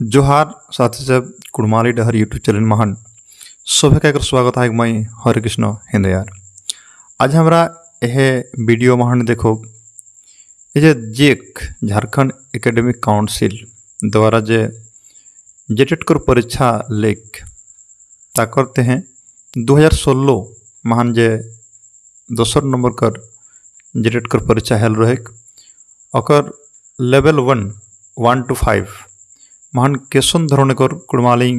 जोहार साथी सब कुड़माली डहर यूट्यूब चैनल महान सभी का स्वागत है। मैं हरे कृष्ण हिंदयार आज हमरा यह वीडियो महान देखो ये जे जेक झारखंड एकेडमिक काउंसिल द्वारा जे जेटेट कर परीक्षा लेख ता करते हैं 2016 महान जे दोसर नंबर कर जेटेट कर परीक्षा हेल रहे अकर लेवल 1 to 5 महान क्वेश्चन धरण कर कुड़माली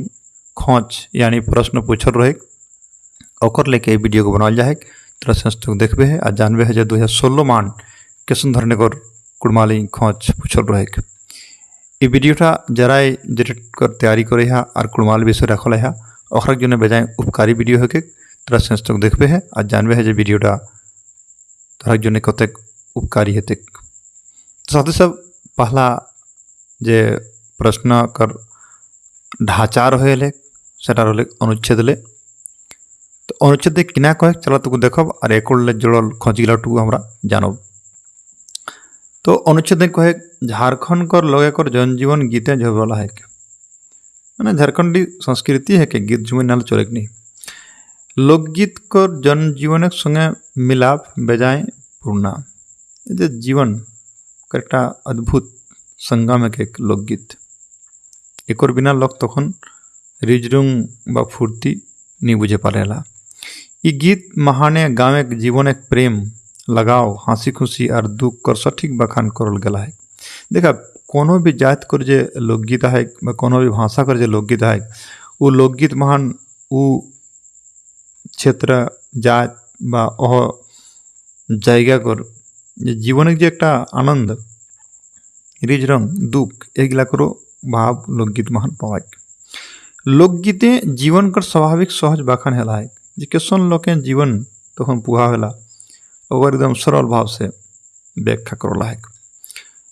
खोज यानी प्रश्न पूछल रहे ओकर लेके वीडियो को बनाल जाए तरह से देखबे है आ जानबे है 2016 मान क्वेश्चन धरने कर कुड़माली खोज पूछल रहे ये वीडियोटा जराए जेटेट कर तैयारी करे है और कुड़माली विषय रखल है ओखर जने बेजाय उपकारी वीडियो है के तरह से देखबे है आ जानबे है वीडियोटा तरह जने कतेक उपकारी हेते। साथ सब पहला जे प्रश्न कर ढांचा रहे सेटा रहे अनुच्छेद ले तो अनुच्छेद किना कहे चला तुक देखब और एक जोड़ल खोजिला टू हमरा जानब। तो अनुच्छेद कहे झारखंड कर लगे कर जनजीवन गीते झबला है मैंने झारखंडी संस्कृति है कि गीत झुमे नाल चले नहीं लोकगीत कर जनजीवन संगे मिलाप बेजाय पूर्णा जीवन का एक अद्भुत संगम है एक लोकगीत एक बिना लोक तखन रिजरुंग बा फूर्ति नहीं बुझे पारेला। ये गीत महाने गाँव जीवन एक प्रेम लगाव हंसी खुशी और दुख कर सठिक बखान करल गला है। देखा कोनो भी जात कर जे लोकगीत है कोनो भी भाषा कर जे लोकगीत है वो लोकगीत महान वो क्षेत्र जात बा ओह जायगा कर जीवन जे एक आनंद रिजरंग दुख एगला करो भाव लोकगीत महान पावाय। लोकगीते जीवन कर स्वाभाविक सहज बाखान हेला है जे क्वेश्चन लोके जीवन तखन पुहा होला और एकदम सरल भाव से व्याख्या करला है।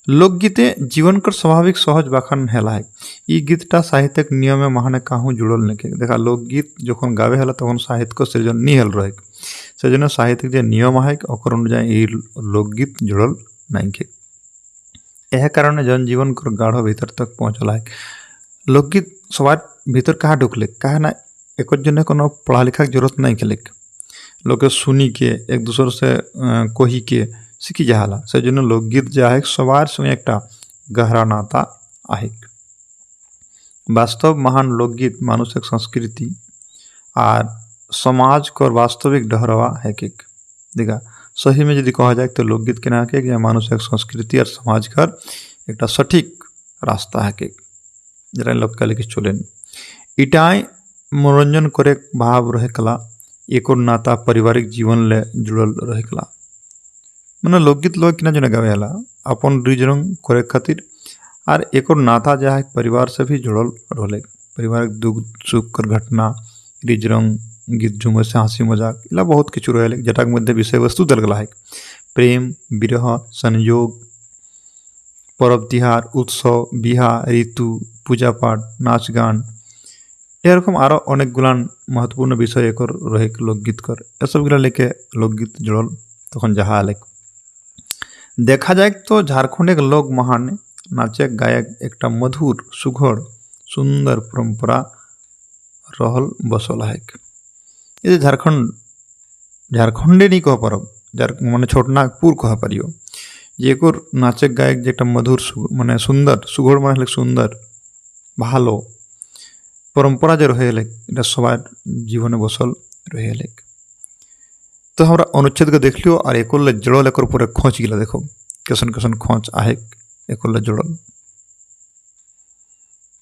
लोकगीते जीवन कर स्वाभाविक सहज बाखान हेला है ई गीतटा साहित्यिक नियम में महाने काहू जुड़ल नके। देखा लोकगीत जखन गावे होला तखन साहित्य को सृजन नहीं हेल रहे सेजन साहित्यिक जे नियम है ओकर अनुसार ई लोकगीत जुड़ल नहीं के यह कारण जनजीवन कर गाढ़ भीतर तक पहुँचला है। लोकगीत सवार भीतर कहाँ ढुकले कहा ना एक जने कोनो पढ़ा लिखा की जरूरत नहीं खेले लोग सुनी के एक दूसरे से कही के सीखी जाला से जन लोकगीत जो है सवार संगे एक गहरा नाता आहे। वास्तव महान लोकगीत मानुषिक संस्कृति और समाज कर वास्तविक डहरवा है कि देखा सही में यदि कहा जाए तो लोकगीत के ना के मानुषिक संस्कृति और समाज कर एक सठिक रास्ता है कि जरा लोग कल के चलें इटाई मनोरंजन करे भाव रहे कला एक नाता पारिवारिक जीवन ले जुड़ल रहे कला मैंने लोकगीत लोग किना जने गावेला अपन रिजरंग करे खातिर और एक नाता जो है परिवार से भी जुड़ल रहे पारिवारिक दुख सुख कर घटना रिजरंग गीत झुमे से हंसी मजाक इला बहुत किछु रहे जटा मध्य विषय वस्तु दल गला है प्रेम विरह संयोग पर्व तिहार उत्सव बिहा ऋतु पूजा पाठ नाच गान एरकम आरो अनेक गुलान महत्वपूर्ण विषय एक रहे लोकगीत कर ये सब गिला लेके लोकगीत जुड़ल तखन जहा लेक देखा जाए तो झारखंड एक लोक महान नाचे गायक एक मधुर सुघड़ सुंदर परंपरा रहल बसल है। ये झारखंडे नहीं कह पार माने छोटनागपुर कह पारियो जे नाचे गायक जे मधुर माने सुंदर सुघड़ माने सुंदर भालो परंपरा जो रहे सवार जीवन बसल रहे तो हमारा अनुच्छेद को देख लियो और एक जड़ल एक पूरे खोच गिला देखो कैसन कैसन खोच आहे एक जड़ल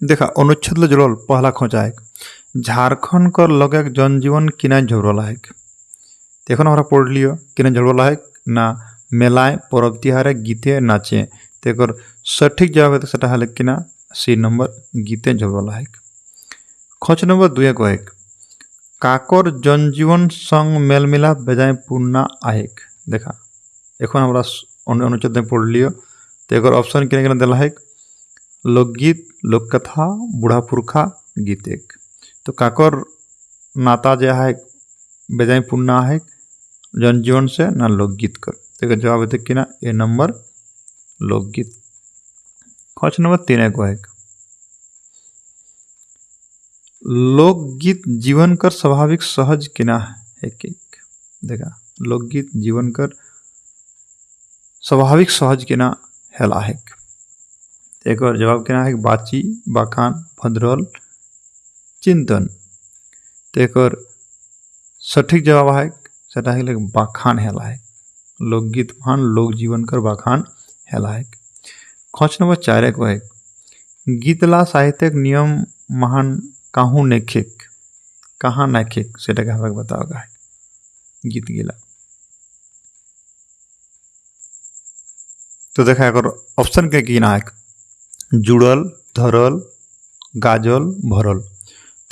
देखा अनुच्छेद जड़ल पहला खोच आहे झारखंड कर लगे जनजीवन किना झबरला है देखो हमारा पढ़ लियो किना झबरला है ना मेलाए पर्व तिहारे गीते नाचे तेकर सठिक जवाब है तो है किना सी नंबर गीते झबरला है। खोज नंबर 2 को एक काकर जनजीवन संग मेल मिला बेजाय पूर्णा आहे देखा एखन हमरा अनुच्छेद में पढ़ लियो तेकर ऑप्शन किना किना दिला है लोकगीत लोककथा बूढ़ा पुरखा गीत एक तो काकर नाता जो है बेजाय पूर्णा है जनजीवन से ना लोकगीत कर तो जवाब है कि ना ए नंबर लोकगीत। क्वेश्चन नंबर 3 को है लोकगीत जीवन कर स्वाभाविक सहज किना है कि देखा लोकगीत जीवन कर स्वाभाविक सहज किना हेला है। एक और जवाब किना है बाची बाखान भद्रल चिंतन। तो एक और सठिक जवाब है सेटा है बाखान हेला है। लोकगीत महान लोक जीवन कर बाखान हेला है। खोज नंबर 4 को है गीतला साहित्यिक नियम महान काहू नैखिक कहाँ नैखिक सेटा के हमें बताओगा है गीत गिला। तो देखा एक ऑप्शन के की ना है जुड़ल धरल गाजल भरल।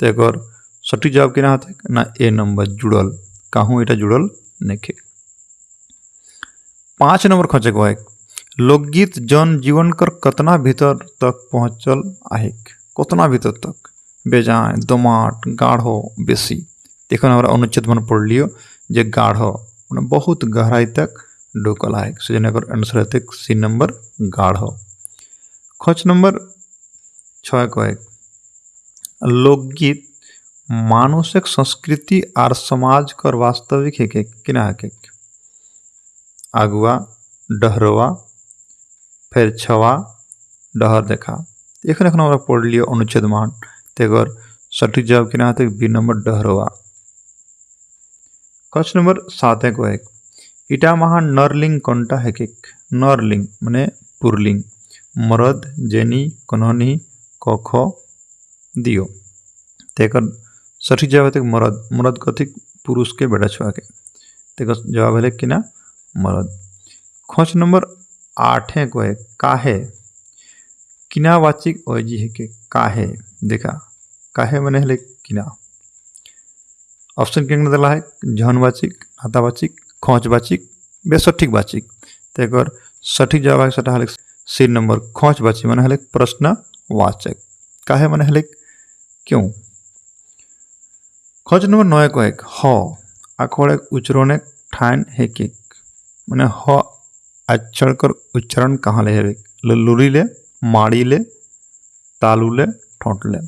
तो एक और सटीक जवाब की ना होता है ना ए नंबर जुड़ल काहू एटा जुड़ल नैखिक। 5 नंबर खोजे को है लोकगीत जन जीवन कर कतना भीतर तक पहुँचल आहे कतना भीतर तक बेजाय दमाट गाढ़ो बेसी। देखो हमारा अनुच्छेद मन पढ़ लियो जे गाढ़ो मैंने बहुत गहराई तक ढुकल है सजन आंसर है सी नंबर गाढ़ो। खोज नंबर 6 को है लोकगीत मानसिक संस्कृति और समाज कर वास्तविक है किना है आगुआ डहरवा फिर छवा डहर देखा एखन हमरा पढ़ लियो अनुच्छेद मान तेगर सटीक जवाब किना है बी नंबर डहरवा। क्वेश्चन नंबर 7 को है इटा महान नरलिंग कंटा है नरलिंग माने पुरलिंग मरद जेनी कन्हनी कख दियो। तेकर सटीक जवाब है मरद मरद कथिक पुरुष के बेटा छुआ के तेकर जवाब है कि ना मरद। खोज नंबर 8 को है काहे किनावाचिक ओजी है कि काहे देखा काहे मने है किना। ऑप्शन के दिला है झनवाचिक नातावाचिक खोजवाचिक बेसठिक वाचिक। तो एक सठिक जवाब है सेटा है सी नंबर खोजवाचिक माने है प्रश्नवाचक काहे माने है क्यों। खोज नंबर 9 को एक ह आखोड़ उच्चारण ठान है कि माने ह अक्षर कर उच्चारण कहाँ ले है लुरी ले माड़ी ले तालू ले ठोंट ले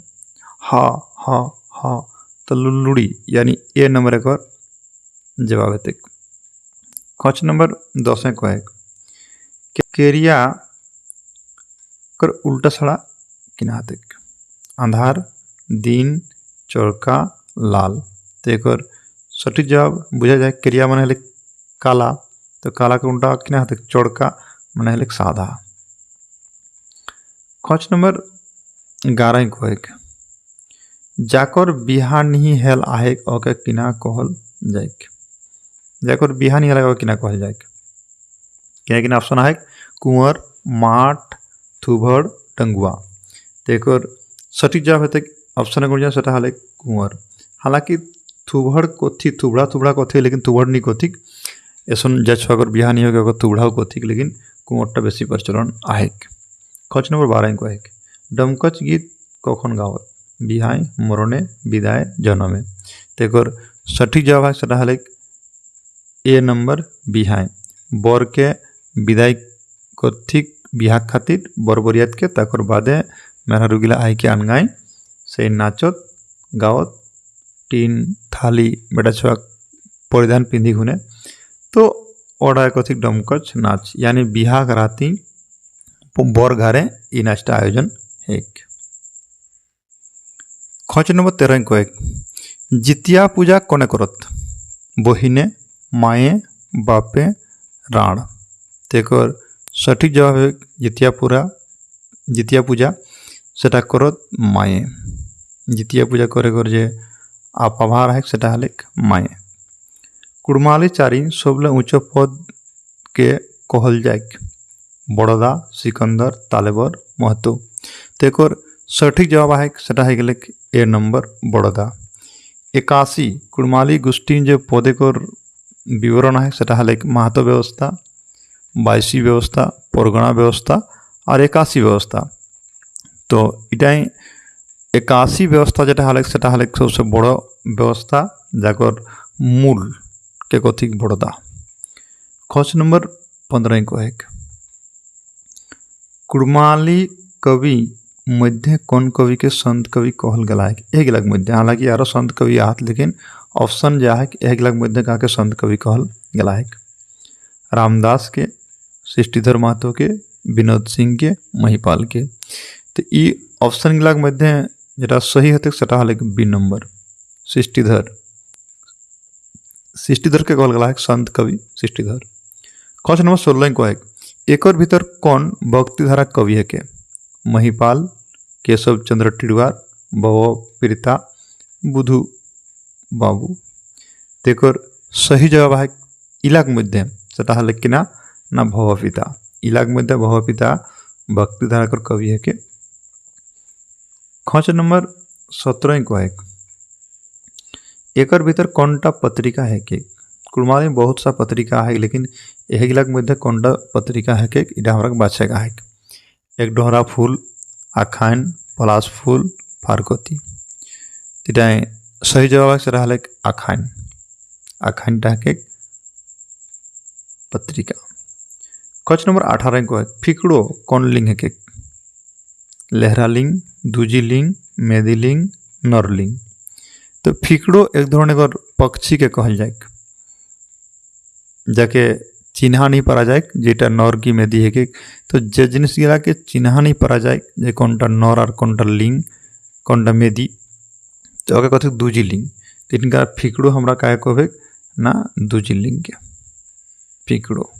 हा हा हा तो लुड़ी यानी ए नंबर एक और जवाब है। खोज नंबर 10 को है केरिया कर उल्टा सड़ा किना अंधार दिन चौड़का लाल। तो एक और सटीक जवाब बुझा जाए केरिया मन है काला तो काला के उल्टा किना चौड़का मन है सादा। खोज नंबर 11 को एक जाकर बिहान ही हेल आहे ओके किना कहल जाए जाकर बिहान ही हेल किना कहल जाए क्या किना ऑप्शन है कुंवर माठ थुभड़ टंगुआ। तो एक सटीक जवाब है ऑप्शन है सेटा है कुंवर। हालांकि थुभड़ कथी थुबड़ा थुबड़ा कथी लेकिन थुभड़ नहीं कथिक ऐसा जज अगर बिहान नहीं होगा थुबड़ा कथिक लेकिन कुंवरटा बेसी प्रचलन आहे। खोज नंबर 12 को है डमकच गीत कखन गावत बिहाय मरणे विदाय जनमे। तो एक सटीक जवाब है सेटा है ए नंबर बिहाय बर के विदाय कथिक बिहा खातिर बरबरियात के तकर बादे मेरा रुगिला आई के अनगाई से नाचत गावत टीन थाली बेटा छुआ परिधान पिंधि घुने तो ओडा कथिक डमकच नाच यानी बिहा कराती बर घरे इ नाचटा आयोजन है। खोज नंबर 13 को एक जितिया पूजा कोने करत बहिने माए बापे राण। तो एक सटीक जवाब है जितिया पूजा सेटा करत माए जितिया पूजा करे कर जे आप आभार है सेटा है माए। कुड़माली चारी सबले उच्च पद के कहल जाए बड़ोदा सिकंदर तालेबर महतो। तो एक सटीक जवाब है सेटा है ए नंबर बड़ोदा। 81 कुड़माली गोष्ठी जो पदे कर विवरण है सेटा है महतो व्यवस्था 22 व्यवस्था परगना व्यवस्था और 81 व्यवस्था। तो इटाई 81 व्यवस्था जेटा है सेटा है सबसे बड़ व्यवस्था जाकर मूल के कथिक बड़ोदा। खोज नंबर 15 को है कुड़माली कवि मध्य कौन कवि के संत कवि कहल गला है? एक लग मध्य, हालांकि यारो संत कवि आहत, लेकिन ऑप्शन जो है कि एक लग मध्य कहा के संत कवि कहल गला है। रामदास के, सृष्टिधर महतो के, विनोद सिंह के, महिपाल के। तो ये ऑप्शन लग मध्य जरा सही होते सेटा हल बी नंबर, सृष्टिधर। सृष्टिधर के कहल गला है संत कवि सृष्टिधर। क्वेश्चन नंबर 16 को है, एकर भीतर कौन भक्तिधारा कवि है के? महिपाल, केशव चंद्र टिड़वार, भव प्रीता, बुधु बाबू। तेकर सही जवाब है इलाक मध्य सेटा हल कि ना भव पिता। इलाक मध्य भव पिता भक्तिधारा कर कवि है के। क्वेश्चन नंबर 17 को है, एकर भीतर कौनटा पत्रिका है के? कुड़माली में बहुत सा पत्रिका है, लेकिन एक लाख मध्य कौनटा पत्रिका है के इटा हमरा बाछे का है। एक डोहरा फूल, आखान, पलाश फूल, फारकोती। इटा सही जवाब से रहा आखान। आखान के पत्रिका। क्वेश्चन नंबर 18 को है, फिकड़ो कौन लिंग है के? लहरा लिंग, दूजी लिंग, मेदी लिंग, नरलिंग। तो फिकड़ो एक धरण पक्षी के कहल जाए, जाके चिन्हा नहीं पड़ा जाए जेटा नर की मेदी है के। तो जे जिनिस गिरा के चिन्हा नहीं पड़ा जाए जे कौनटा नर और कौनटा लिंग, कौनटा मेदी, तो अगर कहते दूजी लिंग। तो इनका फिकड़ो हमरा कहे कहबे ना दूजी लिंग के फिकड़ो,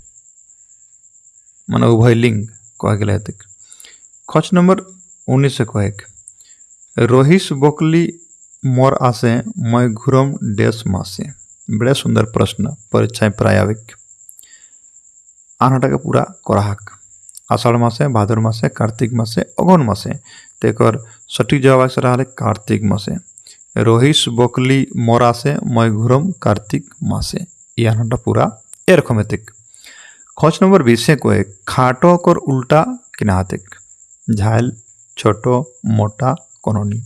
माने उभय लिंग कह गया। क्वेश्चन नंबर 19 कहे, रोहिस बोकली मोर आसे मैं घुरम डेस मासे। बड़े सुंदर प्रश्न, परीक्षा प्रायाविक। आनाटा के पूरा कराहक। आषाढ़ मासे, भादर मासे, कार्तिक मासे, अगन मासे। तेकर सटीक जवाब से रहा कार्तिक मासे। रोहिस बोकली मोर आसे मैं घुरम कार्तिक मासे। ये आनाटा पूरा एरखमेतिक। क्वेश्चन नंबर 20 को है, खाटो कर उल्टा किनातिक? झाइल, छोटो, मोटा, कोनोनी।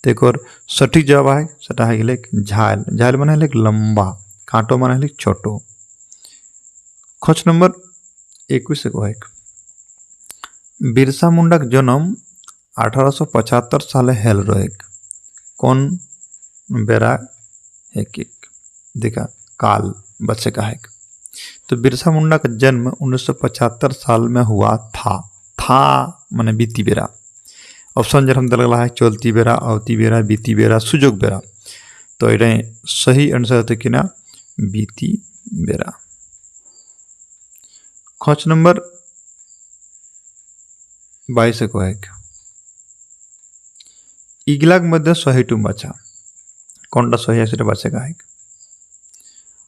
तेकर सटीक जवाब है सेटा है झाइल। झाइल माने है लंबा, कांटो माने है छोटो। क्वेश्चन नंबर 21 को है, बिरसा मुंडा जन्म 1875 साले हेल रहे, कौन बेरा है कि? देखा काल बच्चे का है। तो बिरसा मुंडा का जन्म 1975 साल में हुआ था माने बीती बेरा। ऑप्शन जब हम दलगला है चलती बेरा, अवती बेरा, बीती बेरा, सुजोग बेरा। तो ये सही आंसर होते कि ना बीती बेरा। क्वेश्चन नंबर 22 को है, इगलाक मध्य सही टू बचा, कौनटा सही है बचे का है?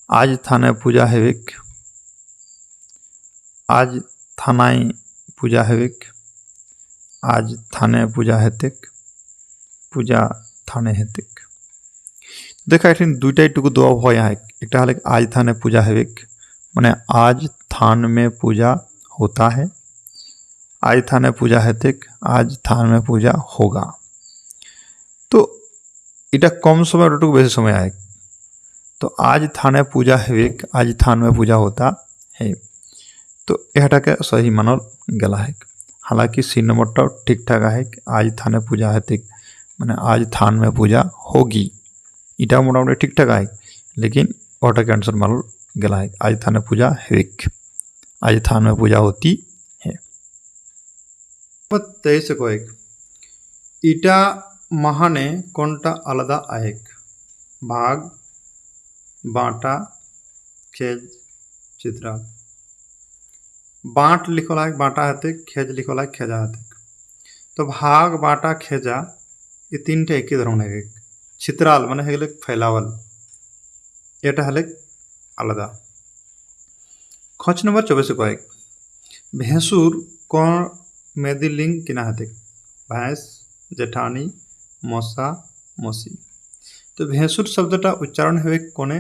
आज थाने पूजा हेविक, आज थानाई पूजा हेविक, आज थाने पूजा हेतिक, पूजा थाने हेतिक। देखा एक दुईटा टुकु दो हो यहाँ एक हल आज थाने पूजा हेविक, माने आज थान में पूजा होता है। आज थाने पूजा हेतिक, आज थान में पूजा होगा। तो इटा कम समय टुकु बेसी समय आए। तो आज थाने पूजा हेविक, आज थान में पूजा होता है। तो यहटा के सही मानल गला है। हालांकि सी नंबर ठीक ठाक है, आज थाने पूजा है ठीक, मैंने आज थान में पूजा होगी। इटा मोटामोटी ठीक ठाक है, लेकिन ऑटा के आंसर मानल गला है। आज थाने पूजा है, आज थान में पूजा होती है। 23 को एक, इटा महाने कौनटा आलादा आहे? भाग, बांटा, खेज, चित्रा। बांट लिखला है बांटा है, खेज लिखला है खेजा है। तो भाग, बांटा, खेजा ये तीन टे एक ही धरण है। चित्राल माने है फैलावल, एटा है आलादा। क्वेश्चन नंबर 24 को एक, भैंसुर कौन मेदी लिंग किना है? भैंस, जेठानी, मौसा, मौसी। तो भैंसुर शब्दटा उच्चारण है कोने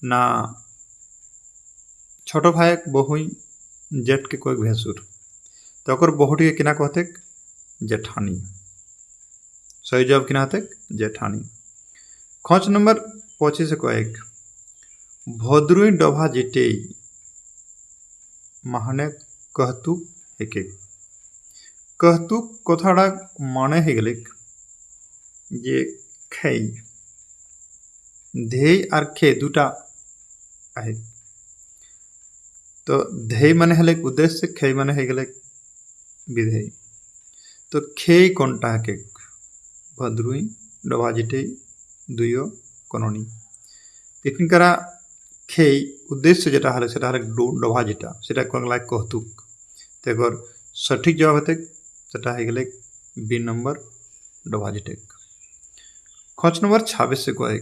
ना छोटो भाई बहुई जेठ के कोई भैंसुर, तो अगर बहुटी के किना कहते जेठानी। सही जवाब किना थे जेठानी। क्वेश्चन नंबर 25 को एक, भद्रुई डोभा जिटेई महाने कहतु एक एक। कहतुक कथाटा माने हे गेले जे खेई ध्येय और खे दुटा है। तो ध्येय माने हेले उद्देश्य, खेई माने हे गेले विधेय। तो खेई कोनटा है भद्रुई डभाजिटे दुयो कोनोनी तिफिन करा खेई उद्देश्य जेटा हले सेटा हले डभाजिटा सेटा कोन लाइक कहतुक तेगर सठिक जवाब हेते सेटा हे गेले बी नंबर डभाजिटे। खच नंबर 26 से कहे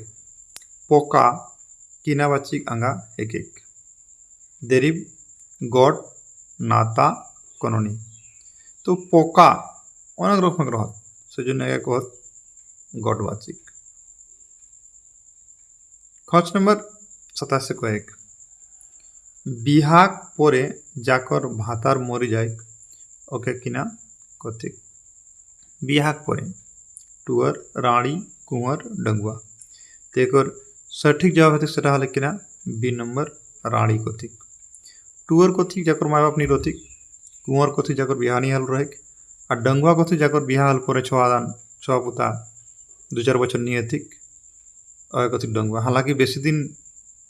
पोका किनावाचिक आंगा एक एक देरीब गड नाता कोनोनी। तो पोका अनेक रकम ग्रह सेजন্য कहत गडवाचिक। खच नंबर 27 से कहे बिहाक परे जाकर भातार मरी जाए ओके किना कथिक। बिहाक परे टुअर राणी कुंवर डंगुआ तेकर सठिक जवाब हेतु सेटा हले किना बी नंबर राणी कथिक। टुअर कथिक जाकर माय बाप निरोथिक, कुंवर कथिक जाकर बिहानी हल रहे और डंगुआ कथिक जाकर बिहा हल परे छुआ पुता 2-4 बचर नहीं थिक कथिक डंगुआ। हालांकि बेसी दिन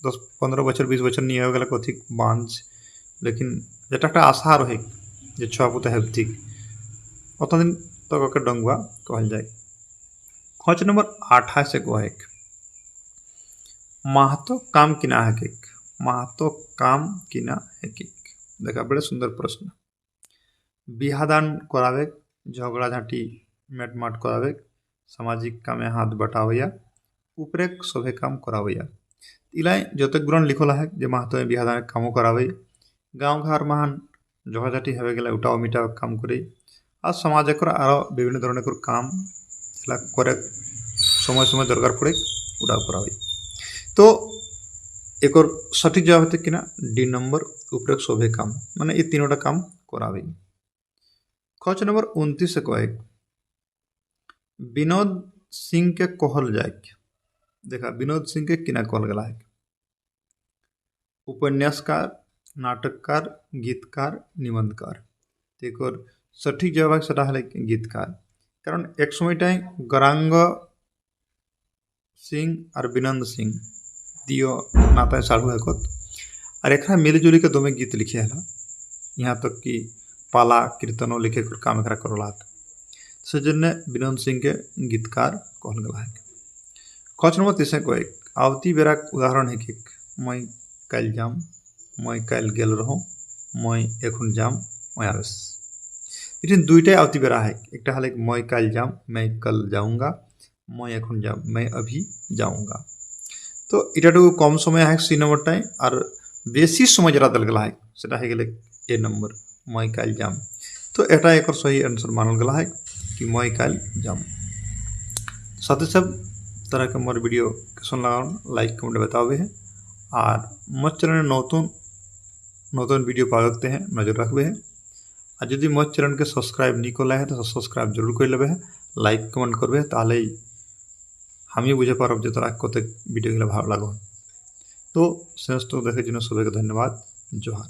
10-15 बचर 20 बचर नहीं हो गला कथिक बांझ, लेकिन जेटा एक आशा रहे जे छुआ पुता हेथिक अत दिन तक तो डंगुआ कहल जाए। खच नंबर 28 से कहे महतो काम किना है केक। महतो काम किना है केक देखा बड़े सुंदर प्रश्न। बिहादान करावे झगड़ा झाटी मेटमाट करावे सामाजिक कामे हाथ बटावैया उपरेक सभे काम करावैया इलाय जतक गुण लिखला है जे महतो बिहादान कामो करावे गाँव घर महान झगड़ाझाटी हवे गेला उठाव मिटाव काम करे और समाज आरो विभिन्न धरनेर काम करे समय समय दरकार पड़े उठाव करावे। तो एक सठिक जवाब हेतु किना डी नंबर उपरेक सभे काम माने ये तीनोटा काम करावे। खच नंबर 29 से कहे विनोद सिंह के कहल जाए देखा विनोद सिंह के किना कहल गला है उपन्यासकार नाटककार गीतकार निबंधकार। एक सठिक जवाब सेटा हले गीतकार कारण एक समय टाइम गरांग सिंह और विनंद सिंह दियो नाता साढ़ू एकत और एक मिलजुली के दमे गीत लिखे है यहाँ तक कि पाला कीर्तनों लिखे कर काम एकरा करला सेजन्य विनोद सिंह के गीतकार कहल गला है। खच नंबर 30 कहे आवती बेरा उदाहरण है कि मैं कल जाम मैं कल गेल रहो मैं एखन जाम मैं आवेश इतने दुईटाई आवती बेरा है एक हल मैं कल जाम मैं कल जाऊँगा मैं एखन जाम मैं अभी जाऊँगा। तो इटाटुकु कम समय है सी नंबर टाइम और बेसी समय जरा दल गला है सेटा है गेले ए नंबर मैं कल जाम। तो एटा एक सही आंसर मानल गला है कि मैं कल जाम। साथ सब तरह के मोर वीडियो कैसन लगा लाइक कमेंट बतावे है और मोर चैनल नतून नतून वीडियो पाते हैं नजर रखबे है और यदि मोर चैनल के सब्सक्राइब नहीं कर है तो सब्सक्राइब जरूर कर लेबे है लाइक कमेंट करबे ताहले हम ही बुझे पारब जे तोरा कतेक वीडियो भाव लागल। तो शेष तो देखे जन सभी धन्यवाद जोहार।